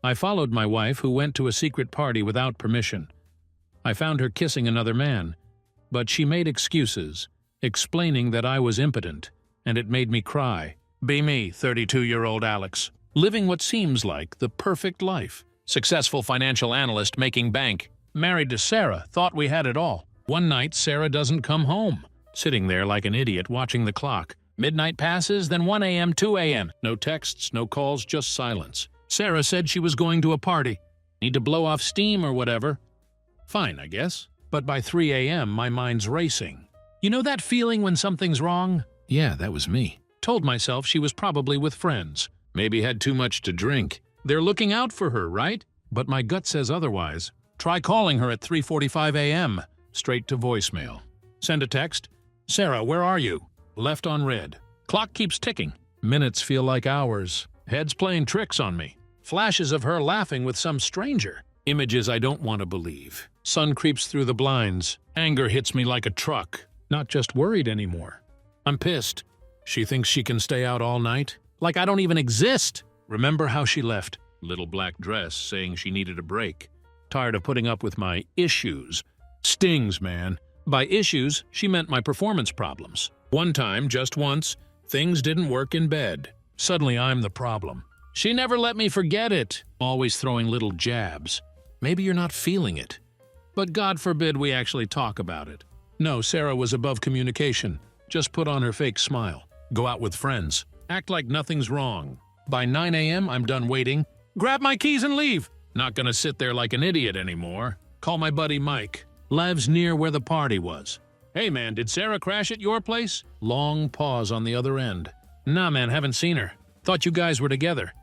I followed my wife, who went to a secret party without permission. I found her kissing another man, but she made excuses, explaining that I was impotent, and it made me cry. Be me, 32-year-old Alex, living what seems like the perfect life. Successful financial analyst making bank. Married to Sarah, thought we had it all. One night, Sarah doesn't come home. Sitting there like an idiot watching the clock. Midnight passes, then 1 a.m., 2 a.m. No texts, no calls, just silence. Sarah said she was going to a party. Need to blow off steam or whatever. Fine, I guess. But by 3 a.m., my mind's racing. You know that feeling when something's wrong? Yeah, that was me. Told myself she was probably with friends. Maybe had too much to drink. They're looking out for her, right? But my gut says otherwise. Try calling her at 3:45 a.m. Straight to voicemail. Send a text. Sarah, where are you? Left on red. Clock keeps ticking. Minutes feel like hours. Head's playing tricks on me. Flashes of her laughing with some stranger. Images I don't want to believe. Sun creeps through the blinds. Anger hits me like a truck. Not just worried anymore. I'm pissed. She thinks she can stay out all night? Like I don't even exist. Remember how she left? Little black dress, saying she needed a break. Tired of putting up with my issues. Stings, man. By issues, she meant my performance problems. One time, just once, things didn't work in bed. Suddenly I'm the problem. She never let me forget it. Always throwing little jabs. Maybe you're not feeling it. But God forbid we actually talk about it. No, Sarah was above communication. Just put on her fake smile. Go out with friends. Act like nothing's wrong. By 9 a.m., I'm done waiting. Grab my keys and leave. Not gonna sit there like an idiot anymore. Call my buddy Mike. Lives near where the party was. Hey man, did Sarah crash at your place? Long pause on the other end. Nah man, haven't seen her. Thought you guys were together.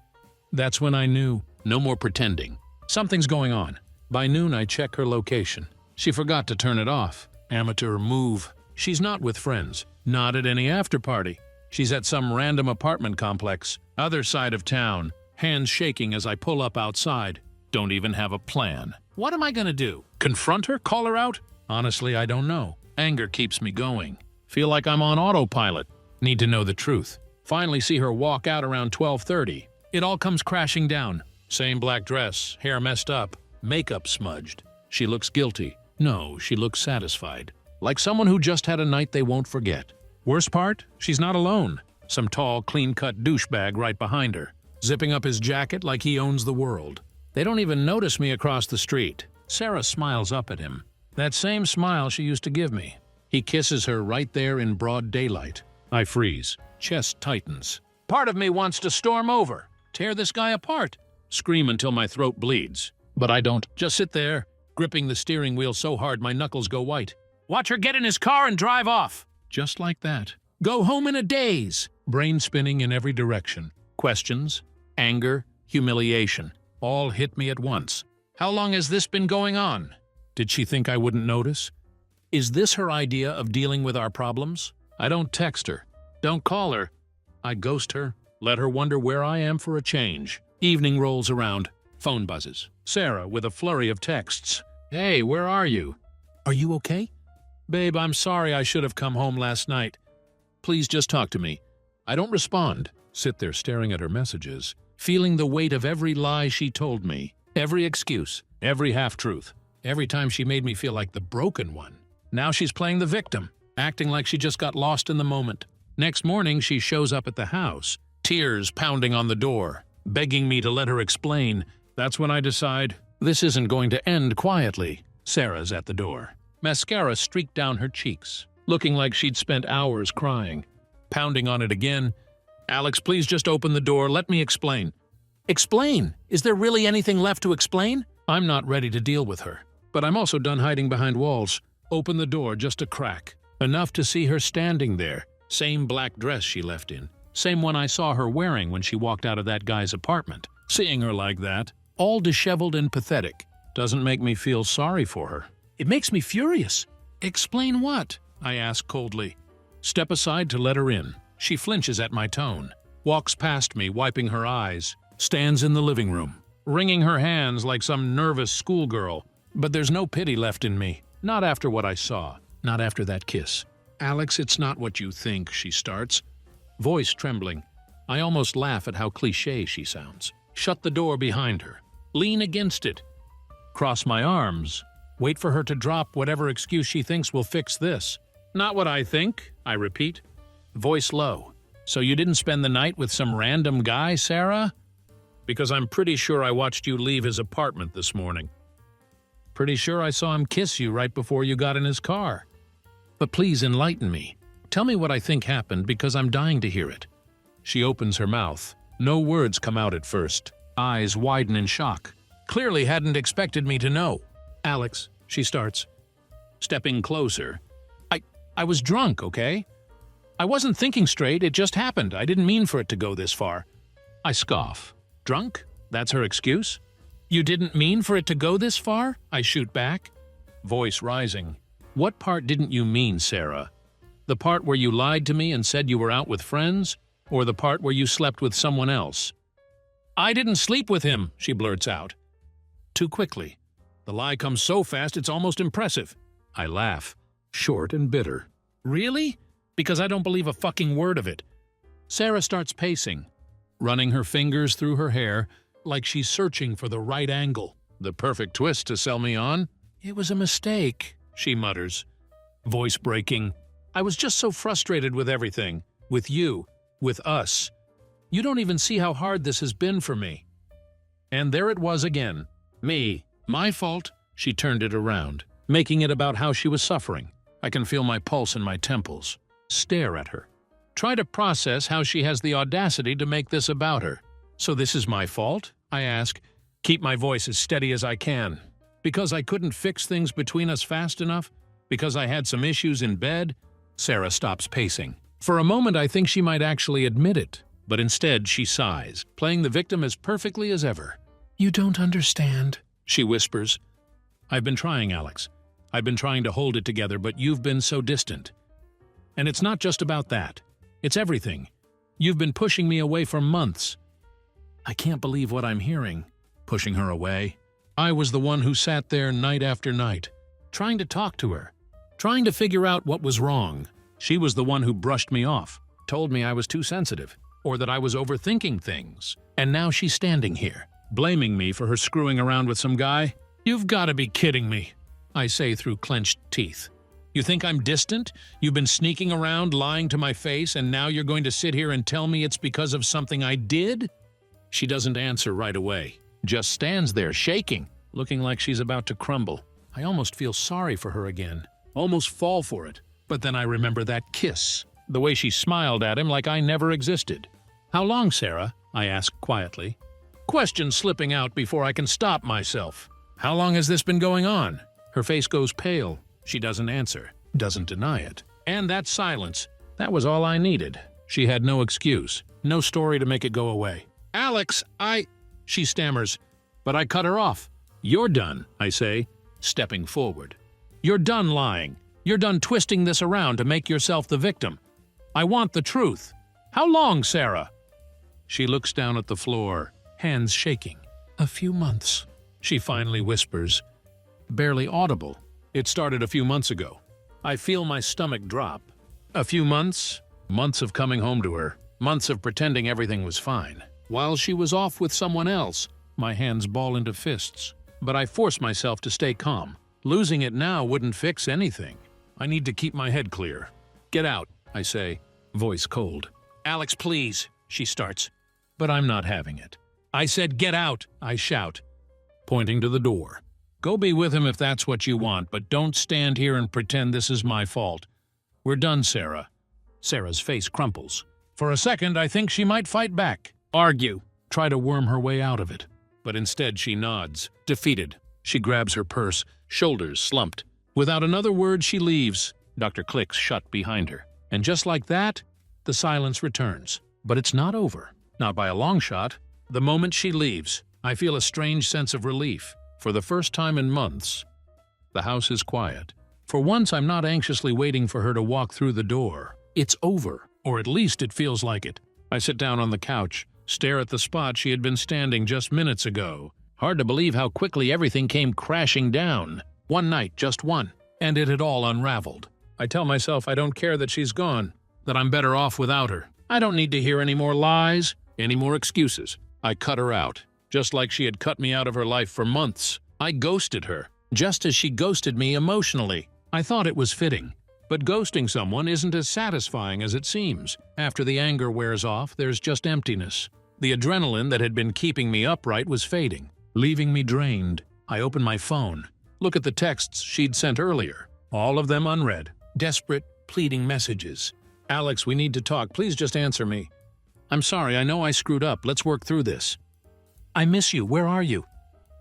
That's when I knew. No more pretending. Something's going on. By noon, I check her location. She forgot to turn it off. Amateur move. She's not with friends. Not at any after party. She's at some random apartment complex. Other side of town. Hands shaking as I pull up outside. Don't even have a plan. What am I gonna do? Confront her? Call her out? Honestly, I don't know. Anger keeps me going. Feel like I'm on autopilot. Need to know the truth. Finally see her walk out around 12:30. It all comes crashing down. Same black dress, hair messed up, makeup smudged. She looks guilty. No, she looks satisfied. Like someone who just had a night they won't forget. Worst part? She's not alone. Some tall, clean-cut douchebag right behind her, zipping up his jacket like he owns the world. They don't even notice me across the street. Sarah smiles up at him. That same smile she used to give me. He kisses her right there in broad daylight. I freeze. Chest tightens. Part of me wants to storm over. Tear this guy apart. Scream until my throat bleeds. But I don't. Just sit there, gripping the steering wheel so hard my knuckles go white. Watch her get in his car and drive off. Just like that. Go home in a daze. Brain spinning in every direction. Questions, anger, humiliation. All hit me at once. How long has this been going on? Did she think I wouldn't notice? Is this her idea of dealing with our problems? I don't text her. Don't call her. I ghost her. Let her wonder where I am for a change. Evening rolls around. Phone buzzes. Sarah with a flurry of texts. Hey, where are you? Are you okay? Babe, I'm sorry I should have come home last night. Please just talk to me. I don't respond. Sit there staring at her messages, feeling the weight of every lie she told me, every excuse, every half-truth. Every time she made me feel like the broken one. Now she's playing the victim, acting like she just got lost in the moment. Next morning, she shows up at the house, tears pounding on the door, begging me to let her explain. That's when I decide, this isn't going to end quietly. Sarah's at the door. Mascara streaked down her cheeks, looking like she'd spent hours crying. Pounding on it again. Alex, please just open the door. Let me explain. Explain? Is there really anything left to explain? I'm not ready to deal with her. But I'm also done hiding behind walls. Open the door just a crack. Enough to see her standing there. Same black dress she left in. Same one I saw her wearing when she walked out of that guy's apartment. Seeing her like that, all disheveled and pathetic, doesn't make me feel sorry for her. It makes me furious. Explain what? I ask coldly. Step aside to let her in. She flinches at my tone. Walks past me, wiping her eyes. Stands in the living room, wringing her hands like some nervous schoolgirl. But there's no pity left in me. Not after what I saw. Not after that kiss. Alex, it's not what you think, she starts. Voice trembling. I almost laugh at how cliché she sounds. Shut the door behind her. Lean against it. Cross my arms. Wait for her to drop whatever excuse she thinks will fix this. Not what I think, I repeat. Voice low. So you didn't spend the night with some random guy, Sarah? Because I'm pretty sure I watched you leave his apartment this morning. Pretty sure I saw him kiss you right before you got in his car. But please enlighten me. Tell me what I think happened because I'm dying to hear it. She opens her mouth. No words come out at first. Eyes widen in shock. Clearly hadn't expected me to know. Alex, she starts, stepping closer. I was drunk, okay? I wasn't thinking straight, it just happened. I didn't mean for it to go this far. I scoff. Drunk? That's her excuse? You didn't mean for it to go this far? I shoot back. Voice rising. What part didn't you mean, Sarah? The part where you lied to me and said you were out with friends? Or the part where you slept with someone else? I didn't sleep with him, she blurts out. Too quickly. The lie comes so fast it's almost impressive. I laugh, short and bitter. Really? Because I don't believe a fucking word of it. Sarah starts pacing, running her fingers through her hair like she's searching for the right angle. The perfect twist to sell me on. It was a mistake, she mutters, voice breaking. I was just so frustrated with everything. With you. With us. You don't even see how hard this has been for me. And there it was again. Me. My fault. She turned it around, making it about how she was suffering. I can feel my pulse in my temples. Stare at her. Try to process how she has the audacity to make this about her. So this is my fault? I ask. Keep my voice as steady as I can. Because I couldn't fix things between us fast enough? Because I had some issues in bed? Sarah stops pacing. For a moment I think she might actually admit it, but instead she sighs, playing the victim as perfectly as ever. You don't understand, she whispers. I've been trying, Alex. I've been trying to hold it together, but you've been so distant. And it's not just about that. It's everything. You've been pushing me away for months. I can't believe what I'm hearing. Pushing her away. I was the one who sat there night after night, trying to talk to her, trying to figure out what was wrong. She was the one who brushed me off, told me I was too sensitive, or that I was overthinking things. And now she's standing here, blaming me for her screwing around with some guy. You've got to be kidding me, I say through clenched teeth. You think I'm distant? You've been sneaking around, lying to my face, and now you're going to sit here and tell me it's because of something I did? She doesn't answer right away, just stands there shaking, looking like she's about to crumble. I almost feel sorry for her again, almost fall for it. But then I remember that kiss, the way she smiled at him like I never existed. How long, Sarah? I ask quietly. Question slipping out before I can stop myself. How long has this been going on? Her face goes pale. She doesn't answer, doesn't deny it. And that silence, that was all I needed. She had no excuse, no story to make it go away. Alex, she stammers, but I cut her off. You're done, I say, stepping forward. You're done lying. You're done twisting this around to make yourself the victim. I want the truth. How long, Sarah? She looks down at the floor, hands shaking. A few months, she finally whispers, barely audible. It started a few months ago. I feel my stomach drop. A few months? Months of coming home to her. Months of pretending everything was fine. While she was off with someone else, my hands ball into fists. But I force myself to stay calm. Losing it now wouldn't fix anything. I need to keep my head clear. Get out, I say, voice cold. Alex, please, she starts. But I'm not having it. I said get out, I shout, pointing to the door. Go be with him if that's what you want, but don't stand here and pretend this is my fault. We're done, Sarah. Sarah's face crumples. For a second, I think she might fight back, argue, try to worm her way out of it. But instead she nods, defeated. She grabs her purse, shoulders slumped. Without another word, she leaves. Dr. clicks shut behind her. And just like that, the silence returns. But it's not over. Not by a long shot. The moment she leaves, I feel a strange sense of relief. For the first time in months, the house is quiet. For once, I'm not anxiously waiting for her to walk through the door. It's over, or at least it feels like it. I sit down on the couch, stare at the spot she had been standing just minutes ago. Hard to believe how quickly everything came crashing down. One night, just one, and it had all unraveled. I tell myself I don't care that she's gone, that I'm better off without her. I don't need to hear any more lies, any more excuses. I cut her out. just like she had cut me out of her life for months. I ghosted her, just as she ghosted me emotionally. I thought it was fitting. But ghosting someone isn't as satisfying as it seems. After the anger wears off, there's just emptiness. The adrenaline that had been keeping me upright was fading, leaving me drained. I opened my phone. Look at the texts she'd sent earlier. All of them unread. Desperate, pleading messages. "Alex, we need to talk. Please just answer me. I'm sorry, I know I screwed up. Let's work through this. I miss you. Where are you?"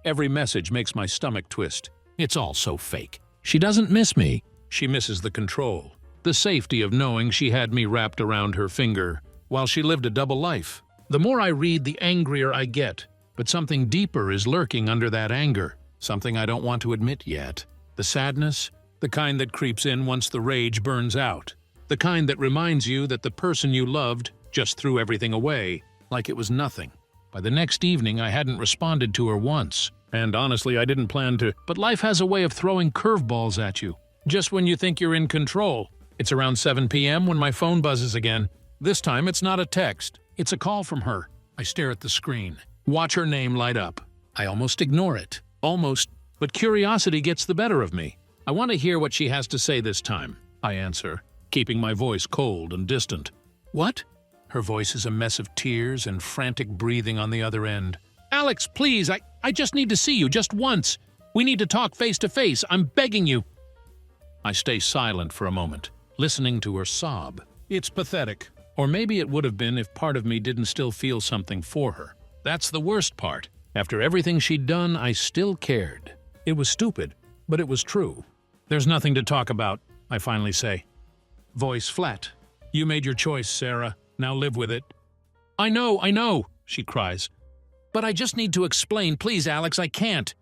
Every message makes my stomach twist. It's all so fake. She doesn't miss me. She misses the control, the safety of knowing she had me wrapped around her finger while she lived a double life. The more I read, the angrier I get. But something deeper is lurking under that anger, something I don't want to admit yet. The sadness, the kind that creeps in once the rage burns out. The kind that reminds you that the person you loved just threw everything away, like it was nothing. By the next evening, I hadn't responded to her once. And honestly, I didn't plan to. But life has a way of throwing curveballs at you, just when you think you're in control. It's around 7 p.m. when my phone buzzes again. This time, it's not a text. It's a call from her. I stare at the screen, watch her name light up. I almost ignore it. Almost. But curiosity gets the better of me. I want to hear what she has to say this time. I answer, keeping my voice cold and distant. "What?" Her voice is a mess of tears and frantic breathing on the other end. "Alex, please, I just need to see you, just once. We need to talk face to face. I'm begging you." I stay silent for a moment, listening to her sob. It's pathetic. Or maybe it would have been if part of me didn't still feel something for her. That's the worst part. After everything she'd done, I still cared. It was stupid, but it was true. "There's nothing to talk about," I finally say. Voice flat. "You made your choice, Sarah. Now live with it." I know," she cries. "But I just need to explain. Please, Alex, I can't."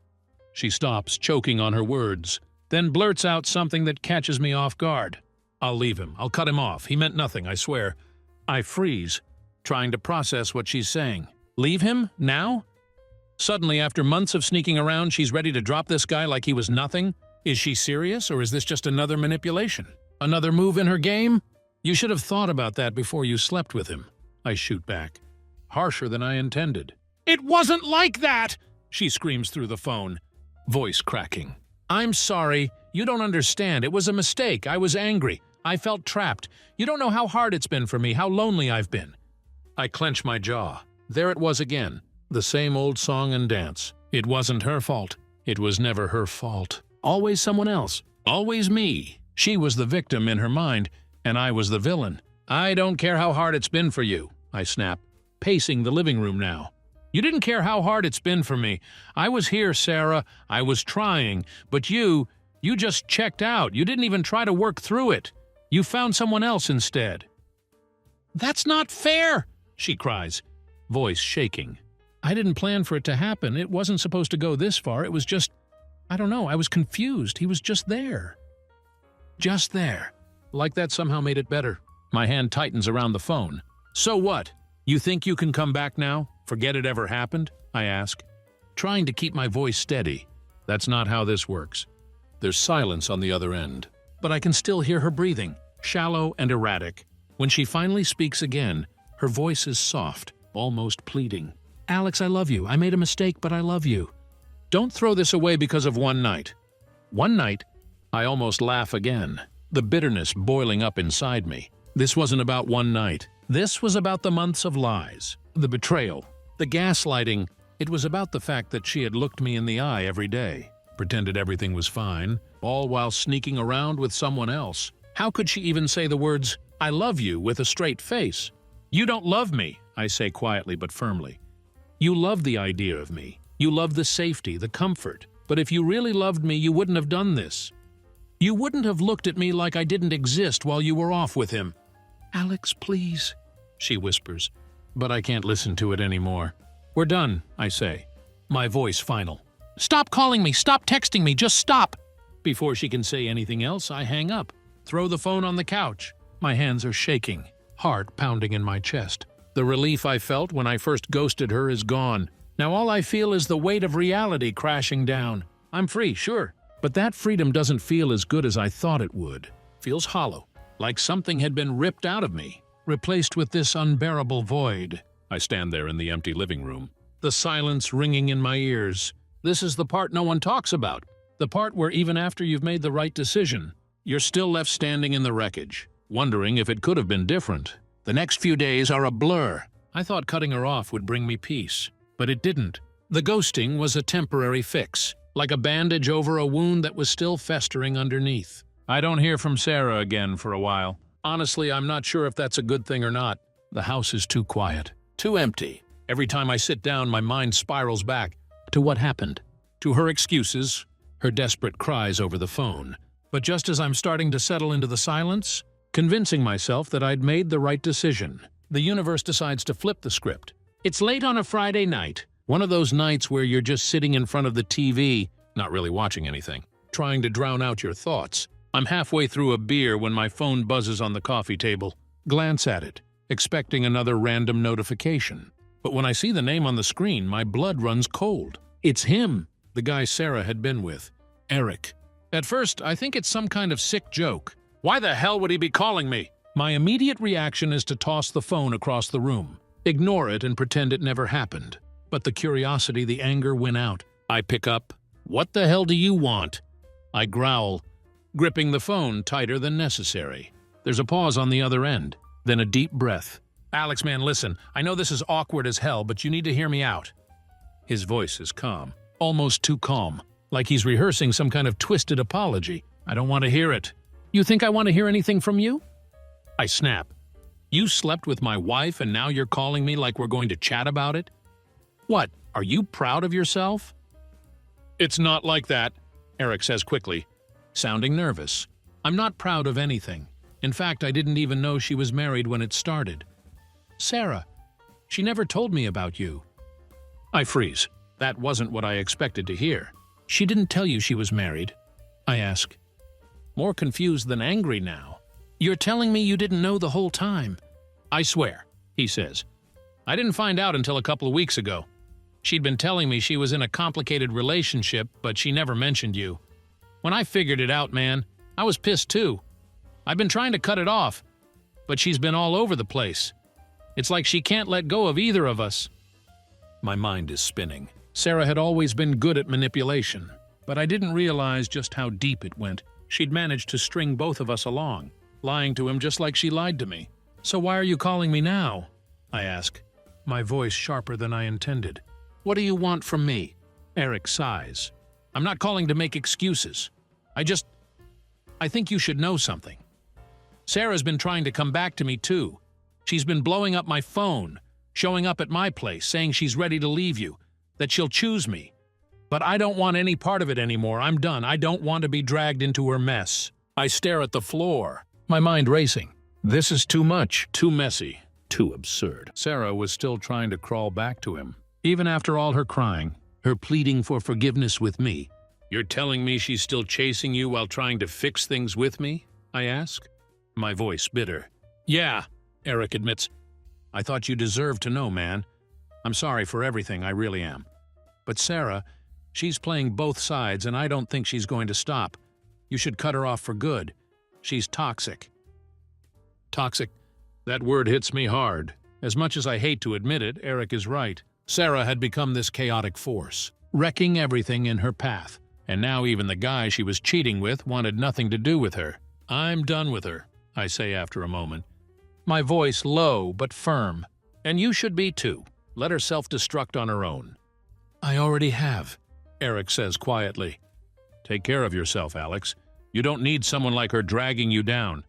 She stops, choking on her words, then blurts out something that catches me off guard. "I'll leave him. I'll cut him off. He meant nothing, I swear." I freeze, trying to process what she's saying. Leave him? Now? Suddenly, after months of sneaking around, she's ready to drop this guy like he was nothing? Is she serious, or is this just another manipulation? Another move in her game? "You should have thought about that before you slept with him," I shoot back, harsher than I intended. "It wasn't like that!" she screams through the phone, voice cracking. "I'm sorry. You don't understand. It was a mistake. I was angry. I felt trapped. You don't know how hard it's been for me, how lonely I've been." I clench my jaw. There it was again, the same old song and dance. It wasn't her fault. It was never her fault. Always someone else. Always me. She was the victim in her mind, and I was the villain. "I don't care how hard it's been for you," I snap, pacing the living room now. "You didn't care how hard it's been for me. I was here, Sarah. I was trying. But you just checked out. You didn't even try to work through it. You found someone else instead." "That's not fair!" she cries, voice shaking. "I didn't plan for it to happen. It wasn't supposed to go this far. It was just, I don't know, I was confused. He was just there. Just there." Like that somehow made it better. My hand tightens around the phone. "So what? You think you can come back now? Forget it ever happened?" I ask, trying to keep my voice steady. That's not how this works. There's silence on the other end, but I can still hear her breathing, shallow and erratic. When she finally speaks again, her voice is soft, almost pleading. "Alex, I love you. I made a mistake, but I love you. Don't throw this away because of one night." One night? I almost laugh again, the bitterness boiling up inside me. This wasn't about one night. This was about the months of lies, the betrayal, the gaslighting. It was about the fact that she had looked me in the eye every day, pretended everything was fine, all while sneaking around with someone else. How could she even say the words, "I love you," with a straight face? "You don't love me," I say quietly but firmly. "You love the idea of me. You love the safety, the comfort. But if you really loved me, you wouldn't have done this. You wouldn't have looked at me like I didn't exist while you were off with him." "Alex, please," she whispers, but I can't listen to it anymore. "We're done," I say, my voice final. "Stop calling me, stop texting me, just stop." Before she can say anything else, I hang up, throw the phone on the couch. My hands are shaking, heart pounding in my chest. The relief I felt when I first ghosted her is gone. Now all I feel is the weight of reality crashing down. I'm free, sure, but that freedom doesn't feel as good as I thought it would. Feels hollow, like something had been ripped out of me, replaced with this unbearable void. I stand there in the empty living room, the silence ringing in my ears. This is the part no one talks about. The part where even after you've made the right decision, you're still left standing in the wreckage, wondering if it could have been different. The next few days are a blur. I thought cutting her off would bring me peace, but it didn't. The ghosting was a temporary fix, like a bandage over a wound that was still festering underneath. I don't hear from Sarah again for a while. Honestly, I'm not sure if that's a good thing or not. The house is too quiet, too empty. Every time I sit down, my mind spirals back to what happened, to her excuses, her desperate cries over the phone. But just as I'm starting to settle into the silence, convincing myself that I'd made the right decision, the universe decides to flip the script. It's late on a Friday night, one of those nights where you're just sitting in front of the TV, not really watching anything, trying to drown out your thoughts. I'm halfway through a beer when my phone buzzes on the coffee table. Glance at it, expecting another random notification. But when I see the name on the screen, my blood runs cold. It's him, the guy Sarah had been with, Eric. At first, I think it's some kind of sick joke. Why the hell would he be calling me? My immediate reaction is to toss the phone across the room, ignore it and pretend it never happened. But the curiosity, the anger win out. I pick up. What the hell do you want? I growl, gripping the phone tighter than necessary. There's a pause on the other end, then a deep breath. Alex, man, listen, I know this is awkward as hell, but you need to hear me out. His voice is calm, almost too calm, like he's rehearsing some kind of twisted apology. I don't want to hear it. You think I want to hear anything from you? I snap. You slept with my wife and now you're calling me like we're going to chat about it? What, are you proud of yourself? It's not like that, Eric says quickly, sounding nervous. I'm not proud of anything. In fact, I didn't even know she was married when it started. Sarah, she never told me about you. I freeze. That wasn't what I expected to hear. She didn't tell you she was married? I ask. More confused than angry now. You're telling me you didn't know the whole time? I swear, he says. I didn't find out until a couple of weeks ago. She'd been telling me she was in a complicated relationship, but she never mentioned you. When I figured it out, man, I was pissed too. I've been trying to cut it off, but she's been all over the place. It's like she can't let go of either of us. My mind is spinning. Sarah had always been good at manipulation, but I didn't realize just how deep it went. She'd managed to string both of us along, lying to him just like she lied to me. So why are you calling me now? I ask, my voice sharper than I intended. What do you want from me? Eric sighs. I'm not calling to make excuses. I think you should know something. Sarah's been trying to come back to me too. She's been blowing up my phone, showing up at my place, saying she's ready to leave you, that she'll choose me. But I don't want any part of it anymore. I'm done. I don't want to be dragged into her mess. I stare at the floor, my mind racing. This is too much, too messy, too absurd. Sarah was still trying to crawl back to him, even after all her crying, her pleading for forgiveness with me. You're telling me she's still chasing you while trying to fix things with me? I ask, my voice bitter. Yeah, Eric admits. I thought you deserved to know, man. I'm sorry for everything, I really am. But Sarah, she's playing both sides and I don't think she's going to stop. You should cut her off for good. She's toxic. Toxic. That word hits me hard. As much as I hate to admit it, Eric is right. Sarah had become this chaotic force, wrecking everything in her path. And now even the guy she was cheating with wanted nothing to do with her. I'm done with her, I say after a moment. My voice low but firm. And you should be too. Let her self-destruct on her own. I already have, Eric says quietly. Take care of yourself, Alex. You don't need someone like her dragging you down.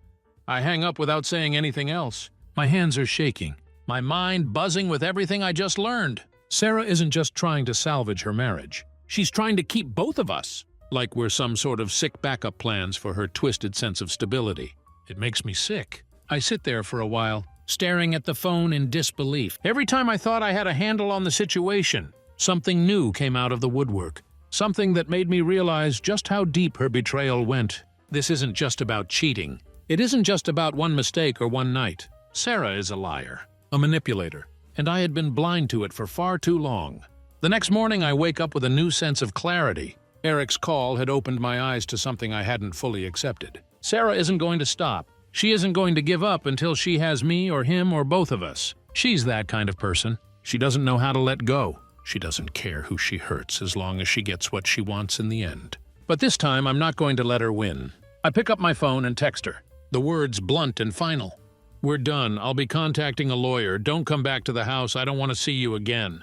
I hang up without saying anything else. My hands are shaking, my mind buzzing with everything I just learned. Sarah isn't just trying to salvage her marriage. She's trying to keep both of us, like we're some sort of sick backup plans for her twisted sense of stability. It makes me sick. I sit there for a while, staring at the phone in disbelief. Every time I thought I had a handle on the situation, something new came out of the woodwork. Something that made me realize just how deep her betrayal went. This isn't just about cheating. It isn't just about one mistake or one night. Sarah is a liar, a manipulator, and I had been blind to it for far too long. The next morning I wake up with a new sense of clarity. Eric's call had opened my eyes to something I hadn't fully accepted. Sarah isn't going to stop. She isn't going to give up until she has me or him or both of us. She's that kind of person. She doesn't know how to let go. She doesn't care who she hurts as long as she gets what she wants in the end. But this time, I'm not going to let her win. I pick up my phone and text her. The words blunt and final. "We're done. I'll be contacting a lawyer. Don't come back to the house. I don't want to see you again."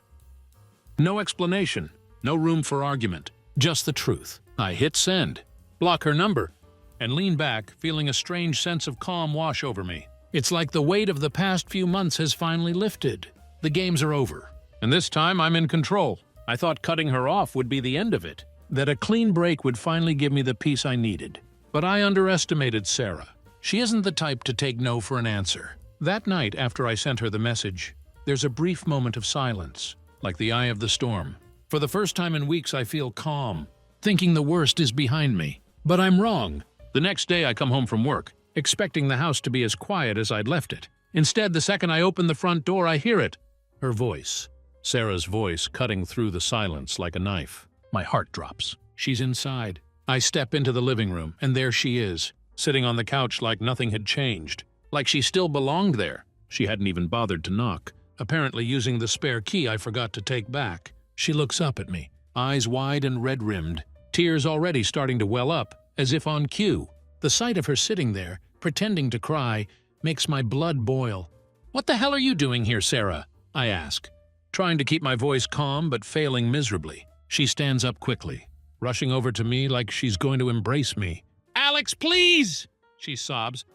No explanation. No room for argument. Just the truth. I hit send, block her number, and lean back, feeling a strange sense of calm wash over me. It's like the weight of the past few months has finally lifted. The games are over. And this time I'm in control. I thought cutting her off would be the end of it, that a clean break would finally give me the peace I needed. But I underestimated Sarah. She isn't the type to take no for an answer. That night, after I sent her the message, there's a brief moment of silence, like the eye of the storm. For the first time in weeks, I feel calm, thinking the worst is behind me. But I'm wrong. The next day, I come home from work, expecting the house to be as quiet as I'd left it. Instead, the second I open the front door, I hear it. Her voice. Sarah's voice cutting through the silence like a knife. My heart drops. She's inside. I step into the living room, and there she is, sitting on the couch like nothing had changed, like she still belonged there. She hadn't even bothered to knock, apparently using the spare key I forgot to take back. She looks up at me, eyes wide and red-rimmed, tears already starting to well up, as if on cue. The sight of her sitting there, pretending to cry, makes my blood boil. "What the hell are you doing here, Sarah?" I ask, trying to keep my voice calm but failing miserably. She stands up quickly, rushing over to me like she's going to embrace me. "Alex, please!" she sobs,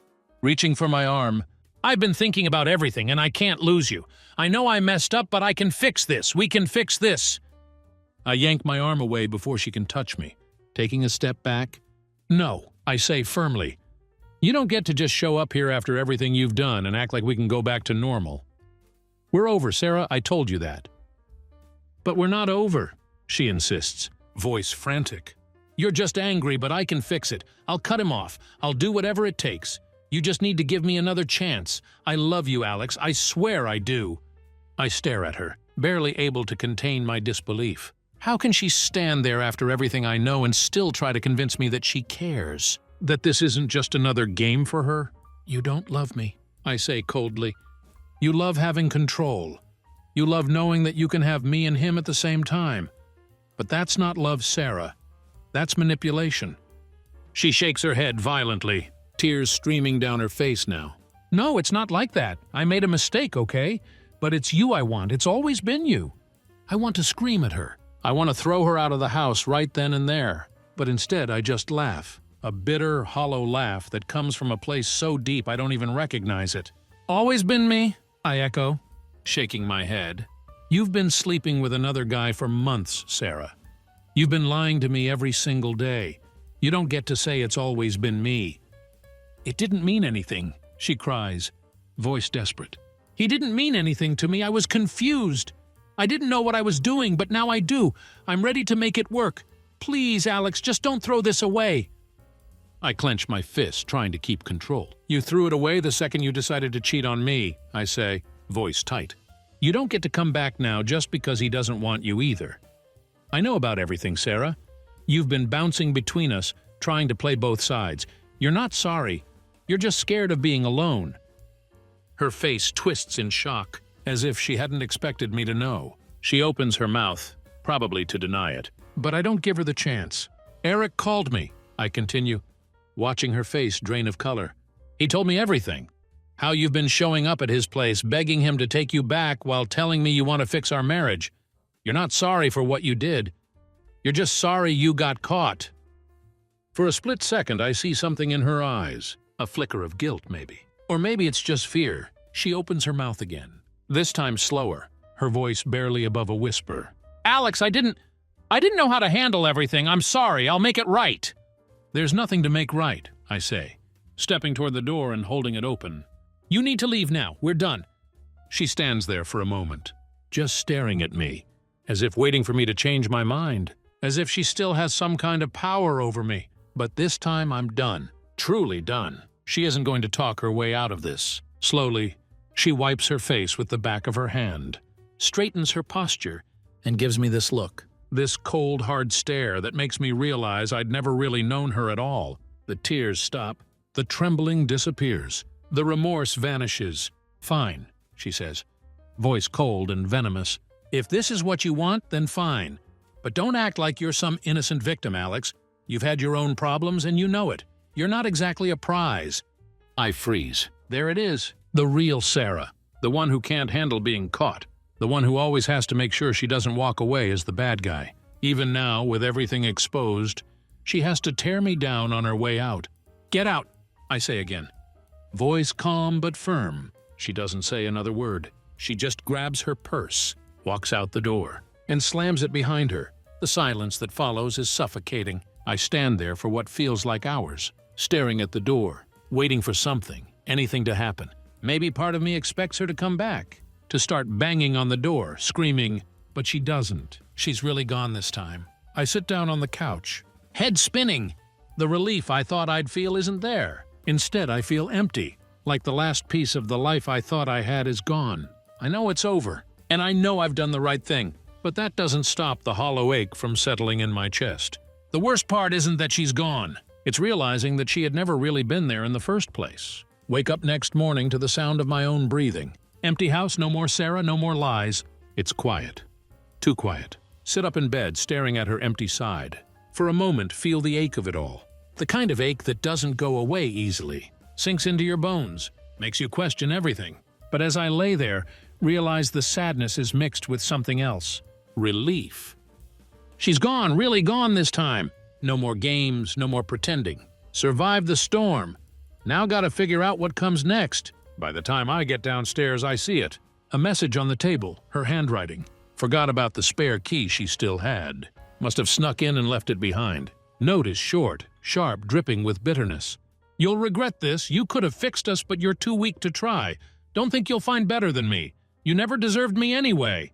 reaching for my arm. "I've been thinking about everything, and I can't lose you. I know I messed up, but I can fix this. We can fix this." I yank my arm away before she can touch me, taking a step back. "No," I say firmly. "You don't get to just show up here after everything you've done and act like we can go back to normal. We're over, Sarah, I told you that." "But we're not over," she insists, voice frantic. "You're just angry, but I can fix it. I'll cut him off. I'll do whatever it takes. You just need to give me another chance. I love you, Alex. I swear I do." I stare at her, barely able to contain my disbelief. How can she stand there after everything I know and still try to convince me that she cares? That this isn't just another game for her? "You don't love me," I say coldly. "You love having control. You love knowing that you can have me and him at the same time. But that's not love, Sarah. That's manipulation." She shakes her head violently, tears streaming down her face now. "No, it's not like that. I made a mistake, okay? But it's you I want. It's always been you." I want to scream at her. I want to throw her out of the house right then and there. But instead, I just laugh. A bitter, hollow laugh that comes from a place so deep I don't even recognize it. "Always been me?" I echo, shaking my head. "You've been sleeping with another guy for months, Sarah. You've been lying to me every single day. You don't get to say it's always been me." "It didn't mean anything," she cries, voice desperate. "He didn't mean anything to me. I was confused. I didn't know what I was doing, but now I do. I'm ready to make it work. Please, Alex, just don't throw this away." I clench my fist, trying to keep control. "You threw it away the second you decided to cheat on me," I say, voice tight. "You don't get to come back now just because he doesn't want you either. I know about everything, Sarah. You've been bouncing between us, trying to play both sides. You're not sorry. You're just scared of being alone." Her face twists in shock, as if she hadn't expected me to know. She opens her mouth, probably to deny it. But I don't give her the chance. "Eric called me," I continue, watching her face drain of color. "He told me everything. How you've been showing up at his place, begging him to take you back while telling me you want to fix our marriage. You're not sorry for what you did. You're just sorry you got caught." For a split second, I see something in her eyes. A flicker of guilt, maybe. Or maybe it's just fear. She opens her mouth again. This time slower, her voice barely above a whisper. "Alex, I didn't know how to handle everything. I'm sorry. I'll make it right." "There's nothing to make right," I say, stepping toward the door and holding it open. "You need to leave now. We're done." She stands there for a moment, just staring at me, as if waiting for me to change my mind, as if she still has some kind of power over me. But this time I'm done, truly done. She isn't going to talk her way out of this. Slowly, she wipes her face with the back of her hand, straightens her posture, and gives me this look. This cold, hard stare that makes me realize I'd never really known her at all. The tears stop. The trembling disappears. The remorse vanishes. "Fine," she says, voice cold and venomous. If this is what you want, then fine. But don't act like you're some innocent victim, Alex. You've had your own problems and you know it. You're not exactly a prize. I freeze. There it is. The real Sarah. The one who can't handle being caught. The one who always has to make sure she doesn't walk away as the bad guy. Even now, with everything exposed, she has to tear me down on her way out. Get out, I say again. Voice calm but firm. She doesn't say another word. She just grabs her purse, walks out the door, and slams it behind her. The silence that follows is suffocating. I stand there for what feels like hours, staring at the door, waiting for something, anything to happen. Maybe part of me expects her to come back, to start banging on the door, screaming, but she doesn't. She's really gone this time. I sit down on the couch, head spinning. The relief I thought I'd feel isn't there. Instead, I feel empty, like the last piece of the life I thought I had is gone. I know it's over, and I know I've done the right thing, but that doesn't stop the hollow ache from settling in my chest. The worst part isn't that she's gone. It's realizing that she had never really been there in the first place. Wake up next morning to the sound of my own breathing. Empty house, no more Sarah, no more lies. It's quiet. Too quiet. Sit up in bed, staring at her empty side. For a moment, feel the ache of it all. The kind of ache that doesn't go away easily. Sinks into your bones. Makes you question everything. But as I lay there, realize the sadness is mixed with something else. Relief. She's gone, really gone this time. No more games, no more pretending. Survived the storm. Now gotta figure out what comes next. By the time I get downstairs, I see it. A message on the table, her handwriting. Forgot about the spare key she still had. Must have snuck in and left it behind. Note is short, sharp, dripping with bitterness. You'll regret this. You could have fixed us, but you're too weak to try. Don't think you'll find better than me. You never deserved me anyway.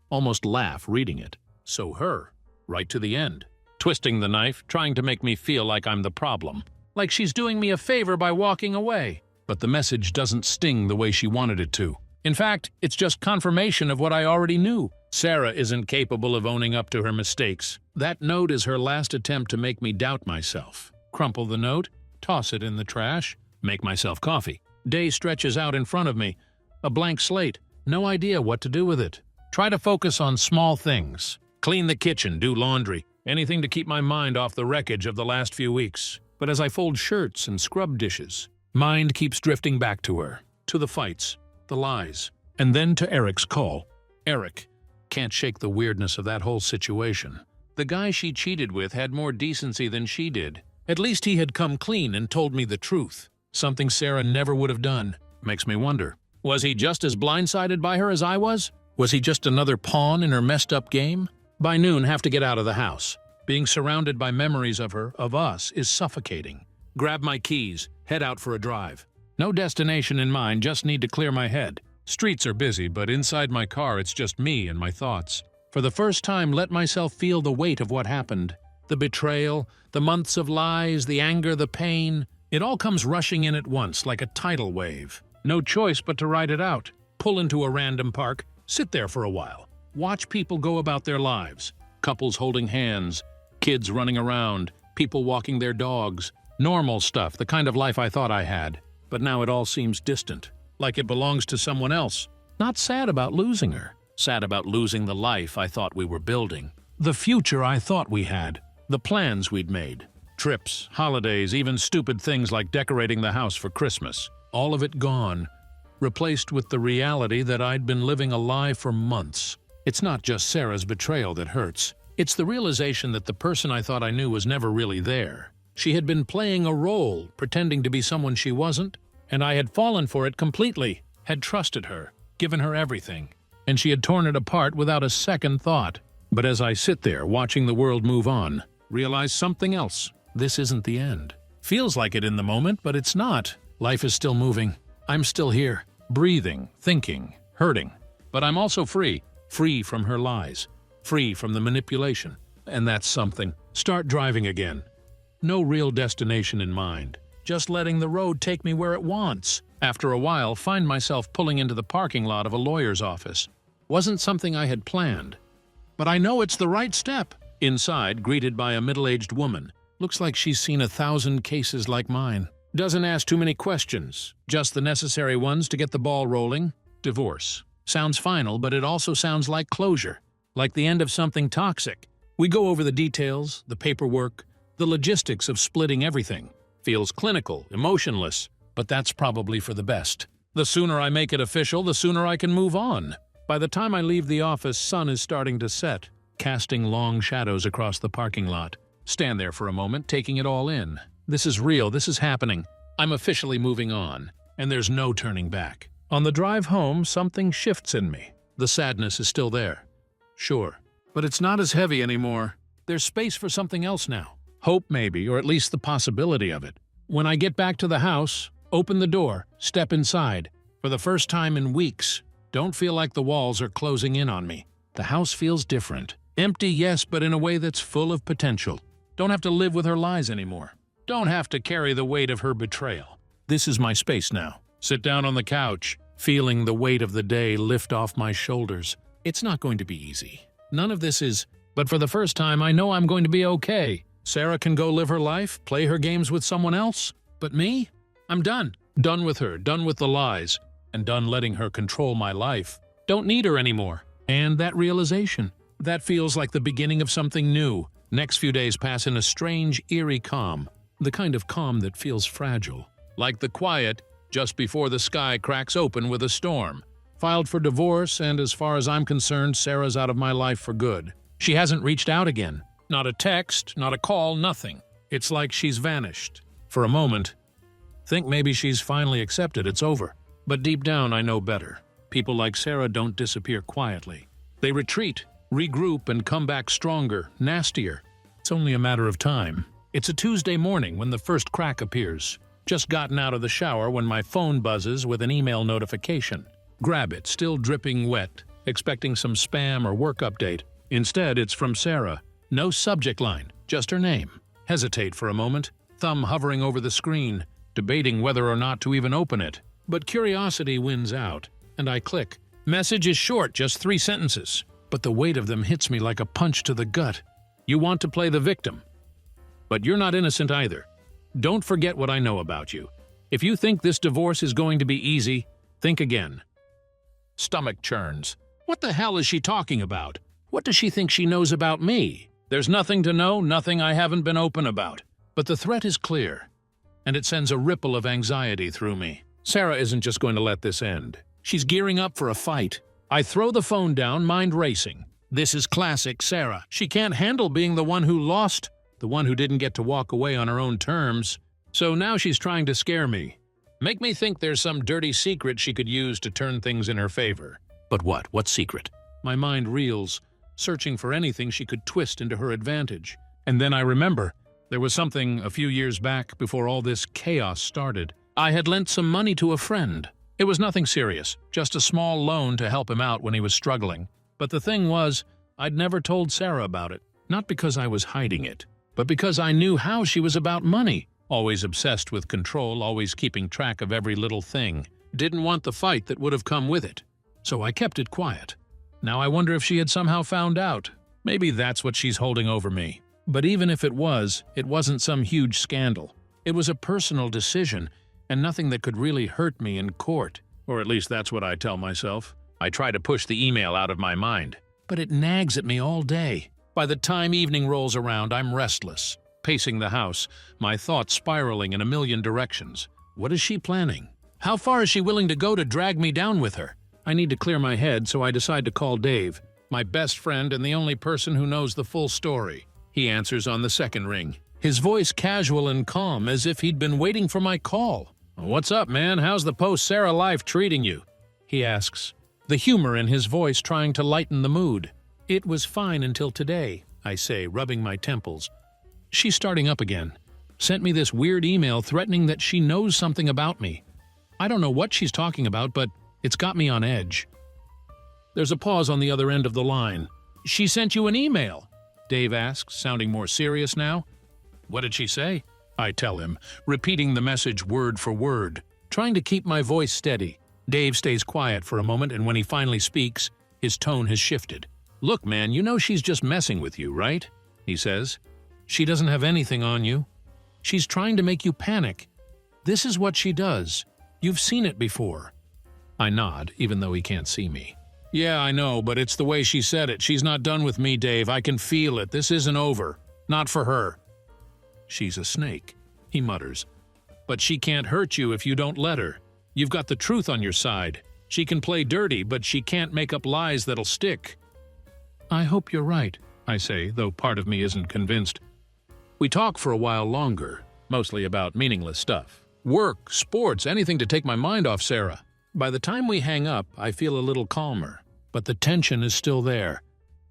Almost laugh reading it. So her, right to the end. Twisting the knife, trying to make me feel like I'm the problem. Like she's doing me a favor by walking away. But the message doesn't sting the way she wanted it to. In fact, it's just confirmation of what I already knew. Sarah isn't capable of owning up to her mistakes. That note is her last attempt to make me doubt myself. Crumple the note, toss it in the trash, make myself coffee. Day stretches out in front of me. A blank slate. No idea what to do with it. Try to focus on small things. Clean the kitchen, do laundry. Anything to keep my mind off the wreckage of the last few weeks. But as I fold shirts and scrub dishes, mind keeps drifting back to her. To the fights, the lies, and then to Eric's call. Eric. Can't shake the weirdness of that whole situation. The guy she cheated with had more decency than she did. At least he had come clean and told me the truth. Something Sarah never would have done. Makes me wonder. Was he just as blindsided by her as I was? Was he just another pawn in her messed up game? By noon, have to get out of the house. Being surrounded by memories of her, of us, is suffocating. Grab my keys, head out for a drive. No destination in mind, just need to clear my head. Streets are busy, but inside my car it's just me and my thoughts. For the first time, let myself feel the weight of what happened. The betrayal, the months of lies, the anger, the pain. It all comes rushing in at once, like a tidal wave. No choice but to ride it out. Pull into a random park, sit there for a while. Watch people go about their lives. Couples holding hands, kids running around, people walking their dogs. Normal stuff, the kind of life I thought I had. But now it all seems distant. Like it belongs to someone else. Not sad about losing her. Sad about losing the life I thought we were building. The future I thought we had. The plans we'd made. Trips, holidays, even stupid things like decorating the house for Christmas. All of it gone. Replaced with the reality that I'd been living a lie for months. It's not just Sarah's betrayal that hurts. It's the realization that the person I thought I knew was never really there. She had been playing a role, pretending to be someone she wasn't. And I had fallen for it completely, had trusted her, given her everything, and she had torn it apart without a second thought. But as I sit there watching the world move on, realize something else. This isn't the end. Feels like it in the moment, but it's not. Life is still moving. I'm still here, breathing, thinking, hurting. But I'm also free. Free from her lies. Free from the manipulation. And that's something. Start driving again. No real destination in mind. Just letting the road take me where it wants. After a while, find myself pulling into the parking lot of a lawyer's office. Wasn't something I had planned. But I know it's the right step. Inside, greeted by a middle-aged woman. Looks like she's seen 1,000 cases like mine. Doesn't ask too many questions. Just the necessary ones to get the ball rolling. Divorce. Sounds final, but it also sounds like closure, like the end of something toxic. We go over the details, the paperwork, the logistics of splitting everything. Feels clinical, emotionless, but that's probably for the best. The sooner I make it official, the sooner I can move on. By the time I leave the office, sun is starting to set, casting long shadows across the parking lot. Stand there for a moment, taking it all in. This is real, this is happening. I'm officially moving on, and there's no turning back. On the drive home, something shifts in me. The sadness is still there. Sure, but it's not as heavy anymore. There's space for something else now. Hope maybe, or at least the possibility of it. When I get back to the house, open the door, step inside. For the first time in weeks, don't feel like the walls are closing in on me. The house feels different. Empty, yes, but in a way that's full of potential. Don't have to live with her lies anymore. Don't have to carry the weight of her betrayal. This is my space now. Sit down on the couch, feeling the weight of the day lift off my shoulders. It's not going to be easy. None of this is, but for the first time I know I'm going to be okay. Sarah can go live her life, play her games with someone else. But me? I'm done. Done with her, done with the lies, and done letting her control my life. Don't need her anymore. And that realization, that feels like the beginning of something new. Next few days pass in a strange, eerie calm. The kind of calm that feels fragile. Like the quiet just before the sky cracks open with a storm. Filed for divorce, and as far as I'm concerned, Sarah's out of my life for good. She hasn't reached out again. Not a text, not a call, nothing. It's like she's vanished. For a moment, think maybe she's finally accepted it's over. But deep down, I know better. People like Sarah don't disappear quietly. They retreat, regroup, and come back stronger, nastier. It's only a matter of time. It's a Tuesday morning when the first crack appears. Just gotten out of the shower when my phone buzzes with an email notification. Grab it, still dripping wet, expecting some spam or work update. Instead, it's from Sarah. No subject line, just her name. Hesitate for a moment, thumb hovering over the screen, debating whether or not to even open it. But curiosity wins out, and I click. Message is short, just 3 sentences, but the weight of them hits me like a punch to the gut. You want to play the victim. But you're not innocent either. Don't forget what I know about you. If you think this divorce is going to be easy, think again. Stomach churns. What the hell is she talking about? What does she think she knows about me? There's nothing to know, nothing I haven't been open about. But the threat is clear, and it sends a ripple of anxiety through me. Sarah isn't just going to let this end. She's gearing up for a fight. I throw the phone down, mind racing. This is classic Sarah. She can't handle being the one who lost, the one who didn't get to walk away on her own terms. So now she's trying to scare me. Make me think there's some dirty secret she could use to turn things in her favor. But what? What secret? My mind reels, searching for anything she could twist into her advantage. And then I remember, there was something a few years back before all this chaos started. I had lent some money to a friend. It was nothing serious, just a small loan to help him out when he was struggling. But the thing was, I'd never told Sarah about it. Not because I was hiding it, but because I knew how she was about money. Always obsessed with control, always keeping track of every little thing. Didn't want the fight that would have come with it. So I kept it quiet. Now I wonder if she had somehow found out. Maybe that's what she's holding over me. But even if it wasn't some huge scandal. It was a personal decision, and nothing that could really hurt me in court. Or at least that's what I tell myself. I try to push the email out of my mind, but it nags at me all day. By the time evening rolls around, I'm restless, pacing the house, my thoughts spiraling in a million directions. What is she planning? How far is she willing to go to drag me down with her? I need to clear my head, so I decide to call Dave, my best friend and the only person who knows the full story. He answers on the second ring, his voice casual and calm, as if he'd been waiting for my call. "What's up, man? How's the post-Sarah life treating you?" he asks, the humor in his voice trying to lighten the mood. "It was fine until today," I say, rubbing my temples. "She's starting up again. Sent me this weird email threatening that she knows something about me. I don't know what she's talking about, but it's got me on edge." There's a pause on the other end of the line. "She sent you an email?" Dave asks, sounding more serious now. "What did she say?" I tell him, repeating the message word for word, trying to keep my voice steady. Dave stays quiet for a moment, and when he finally speaks, his tone has shifted. "Look, man, you know she's just messing with you, right?" he says. "She doesn't have anything on you. She's trying to make you panic. This is what she does. You've seen it before." I nod, even though he can't see me. Yeah, I know, but it's the way she said it. She's not done with me, Dave. I can feel it. This isn't over. Not for her. She's a snake, he mutters. But she can't hurt you if you don't let her. You've got the truth on your side. She can play dirty, but she can't make up lies that'll stick. I hope you're right, I say, though part of me isn't convinced. We talk for a while longer, mostly about meaningless stuff. Work, sports, anything to take my mind off Sarah. By the time we hang up, I feel a little calmer, but the tension is still there,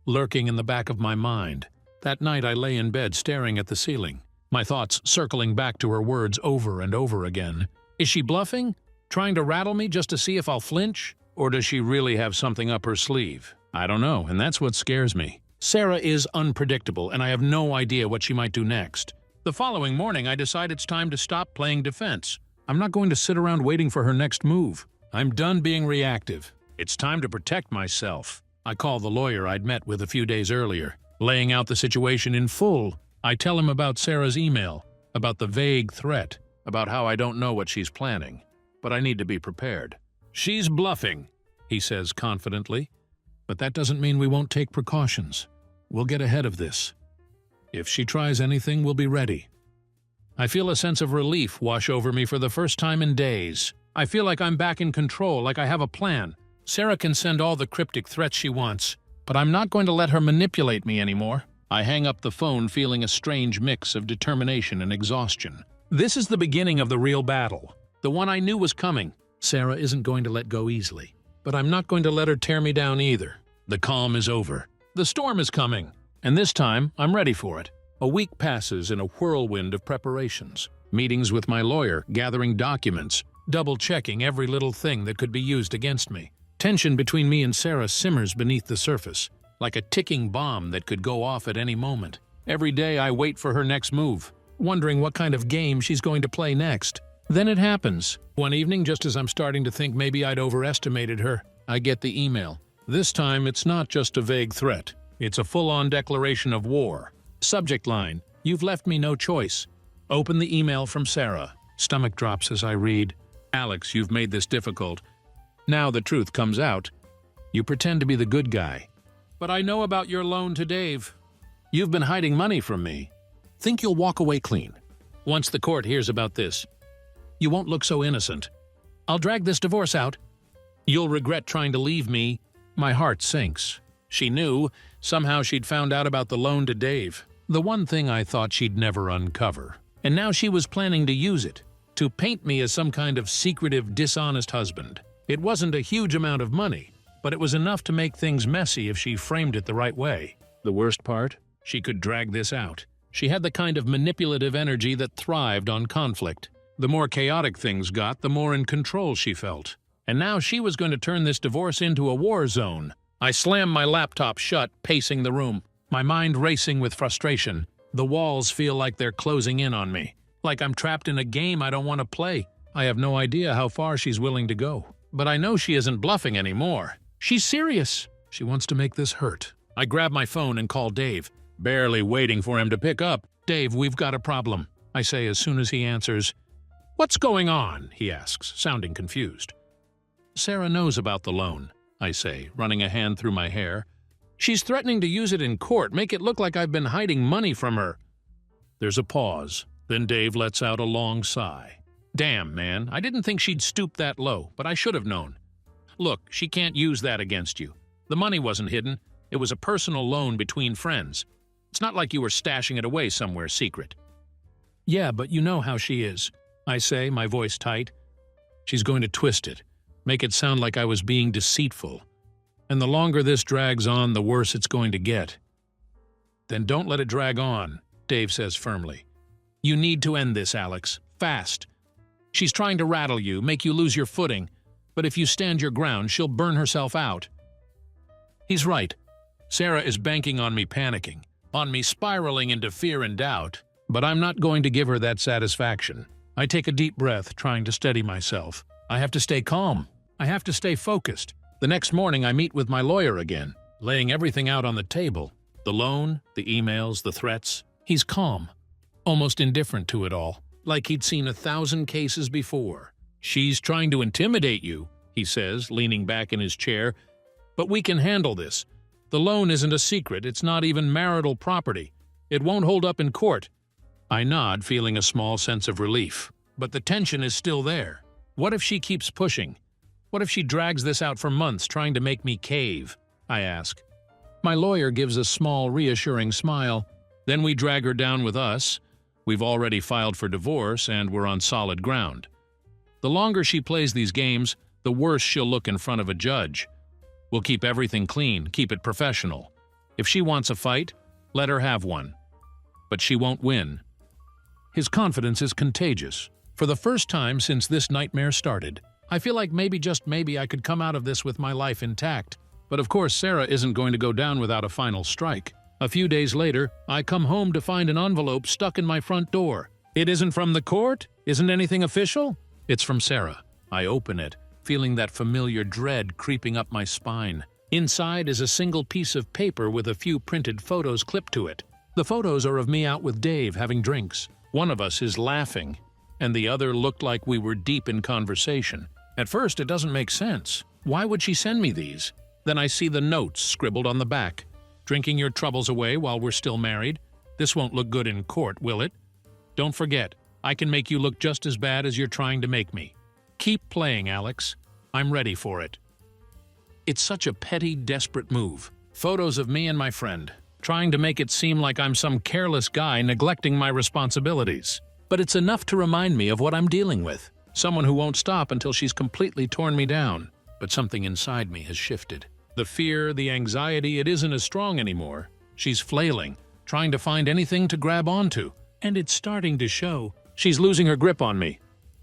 lurking in the back of my mind. That night I lay in bed staring at the ceiling, my thoughts circling back to her words over and over again. Is she bluffing? Trying to rattle me just to see if I'll flinch? Or does she really have something up her sleeve? I don't know, and that's what scares me. Sarah is unpredictable, and I have no idea what she might do next. The following morning, I decide it's time to stop playing defense. I'm not going to sit around waiting for her next move. I'm done being reactive. It's time to protect myself. I call the lawyer I'd met with a few days earlier. Laying out the situation in full, I tell him about Sarah's email, about the vague threat, about how I don't know what she's planning, but I need to be prepared. She's bluffing, he says confidently, but that doesn't mean we won't take precautions. We'll get ahead of this. If she tries anything, we'll be ready. I feel a sense of relief wash over me for the first time in days. I feel like I'm back in control, like I have a plan. Sarah can send all the cryptic threats she wants, but I'm not going to let her manipulate me anymore. I hang up the phone feeling a strange mix of determination and exhaustion. This is the beginning of the real battle, the one I knew was coming. Sarah isn't going to let go easily, but I'm not going to let her tear me down either. The calm is over. The storm is coming, and this time I'm ready for it. A week passes in a whirlwind of preparations. Meetings with my lawyer, gathering documents, double-checking every little thing that could be used against me. Tension between me and Sarah simmers beneath the surface, like a ticking bomb that could go off at any moment. Every day I wait for her next move, wondering what kind of game she's going to play next. Then it happens. One evening, just as I'm starting to think maybe I'd overestimated her, I get the email. This time, it's not just a vague threat. It's a full-on declaration of war. Subject line, "You've left me no choice." Open the email from Sarah. Stomach drops as I read. "Alex, you've made this difficult. Now the truth comes out. You pretend to be the good guy. But I know about your loan to Dave. You've been hiding money from me. Think you'll walk away clean. Once the court hears about this, you won't look so innocent. I'll drag this divorce out. You'll regret trying to leave me." My heart sinks. She knew. Somehow she'd found out about the loan to Dave. The one thing I thought she'd never uncover. And now she was planning to use it, to paint me as some kind of secretive, dishonest husband. It wasn't a huge amount of money, but it was enough to make things messy if she framed it the right way. The worst part? She could drag this out. She had the kind of manipulative energy that thrived on conflict. The more chaotic things got, the more in control she felt. And now she was going to turn this divorce into a war zone. I slam my laptop shut, pacing the room, my mind racing with frustration. The walls feel like they're closing in on me, like I'm trapped in a game I don't want to play. I have no idea how far she's willing to go, but I know she isn't bluffing anymore. She's serious. She wants to make this hurt. I grab my phone and call Dave, barely waiting for him to pick up. "Dave, we've got a problem," I say as soon as he answers. "What's going on?" he asks, sounding confused. "Sarah knows about the loan," I say, running a hand through my hair. "She's threatening to use it in court, make it look like I've been hiding money from her." There's a pause. Then Dave lets out a long sigh. "Damn, man, I didn't think she'd stoop that low, but I should have known. Look, she can't use that against you. The money wasn't hidden. It was a personal loan between friends. It's not like you were stashing it away somewhere secret." "Yeah, but you know how she is," I say, my voice tight. "She's going to twist it, make it sound like I was being deceitful. And the longer this drags on, the worse it's going to get." "Then don't let it drag on," Dave says firmly. "You need to end this, Alex. Fast. She's trying to rattle you, make you lose your footing. But if you stand your ground, she'll burn herself out." He's right. Sarah is banking on me panicking, on me spiraling into fear and doubt. But I'm not going to give her that satisfaction. I take a deep breath, trying to steady myself. I have to stay calm. I have to stay focused. The next morning I meet with my lawyer again, laying everything out on the table. The loan, the emails, the threats. He's calm, almost indifferent to it all, like he'd seen 1,000 cases before. "She's trying to intimidate you," he says, leaning back in his chair. But we can handle this. The loan isn't a secret, it's not even marital property. It won't hold up in court. I nod, feeling a small sense of relief. But the tension is still there. What if she keeps pushing? What if she drags this out for months, trying to make me cave? I ask. My lawyer gives a small, reassuring smile. Then we drag her down with us. We've already filed for divorce, and we're on solid ground. The longer she plays these games, the worse she'll look in front of a judge. We'll keep everything clean, keep it professional. If she wants a fight, let her have one. But she won't win. His confidence is contagious. For the first time since this nightmare started, I feel like maybe, just maybe, I could come out of this with my life intact. But of course, Sarah isn't going to go down without a final strike. A few days later, I come home to find an envelope stuck in my front door. It isn't from the court? Isn't anything official? It's from Sarah. I open it, feeling that familiar dread creeping up my spine. Inside is a single piece of paper with a few printed photos clipped to it. The photos are of me out with Dave having drinks. One of us is laughing, and the other looked like we were deep in conversation. At first, it doesn't make sense. Why would she send me these? Then I see the notes scribbled on the back. Drinking your troubles away while we're still married. This won't look good in court, will it? Don't forget, I can make you look just as bad as you're trying to make me. Keep playing, Alex. I'm ready for it. It's such a petty, desperate move. Photos of me and my friend, trying to make it seem like I'm some careless guy neglecting my responsibilities. But it's enough to remind me of what I'm dealing with. Someone who won't stop until she's completely torn me down. But something inside me has shifted. The fear, the anxiety, it isn't as strong anymore. She's flailing, trying to find anything to grab onto. And it's starting to show. She's losing her grip on me.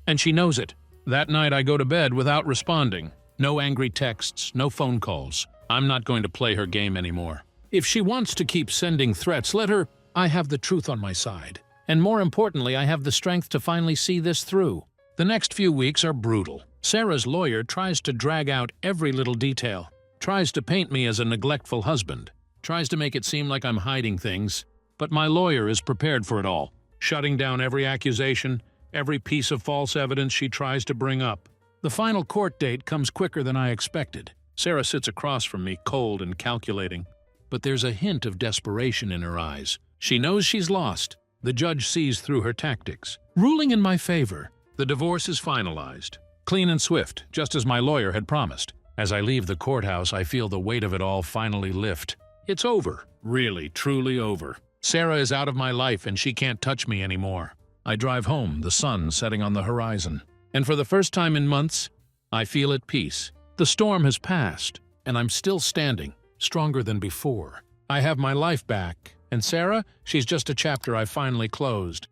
And she knows it. That night I go to bed without responding. No angry texts, no phone calls. I'm not going to play her game anymore. If she wants to keep sending threats, let her. I have the truth on my side. And more importantly, I have the strength to finally see this through. The next few weeks are brutal. Sarah's lawyer tries to drag out every little detail, tries to paint me as a neglectful husband, tries to make it seem like I'm hiding things. But my lawyer is prepared for it all, shutting down every accusation, every piece of false evidence she tries to bring up. The final court date comes quicker than I expected. Sarah sits across from me, cold and calculating. But there's a hint of desperation in her eyes. She knows she's lost. The judge sees through her tactics. Ruling in my favor, the divorce is finalized. Clean and swift, just as my lawyer had promised. As I leave the courthouse, I feel the weight of it all finally lift. It's over. Really, truly over. Sarah is out of my life and she can't touch me anymore. I drive home, the sun setting on the horizon. And for the first time in months, I feel at peace. The storm has passed, and I'm still standing, stronger than before. I have my life back. And Sarah, she's just a chapter I finally closed.